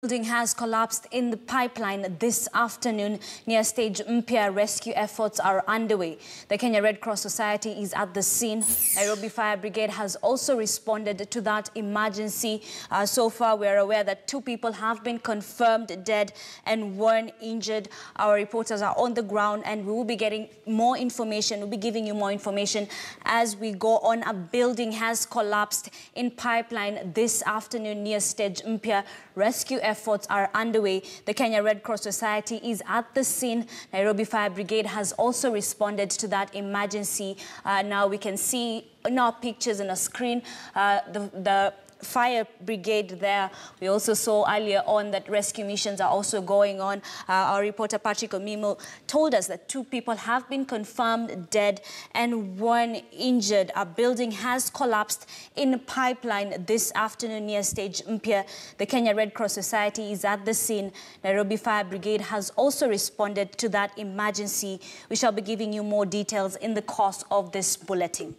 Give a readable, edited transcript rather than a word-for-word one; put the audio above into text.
Building has collapsed in the pipeline this afternoon near stage Mpya. Rescue efforts are underway. The Kenya Red Cross Society is at the scene. Nairobi Fire Brigade has also responded to that emergency. So far, we are aware that 2 people have been confirmed dead and 1 injured. Our reporters are on the ground and we will be getting more information. We'll be giving you more information as we go on. A building has collapsed in pipeline this afternoon near stage Mpya. Rescue efforts are underway. The Kenya Red Cross Society is at the scene. Nairobi Fire Brigade has also responded to that emergency. Now we can see in our pictures on a screen the fire brigade there. We also saw earlier on that rescue missions are also going on. Our reporter Patrick Omimo told us that 2 people have been confirmed dead and 1 injured. A building has collapsed in a pipeline this afternoon near stage Mpya. The Kenya Red Cross Society is at the scene. Nairobi Fire Brigade has also responded to that emergency. We shall be giving you more details in the course of this bulletin.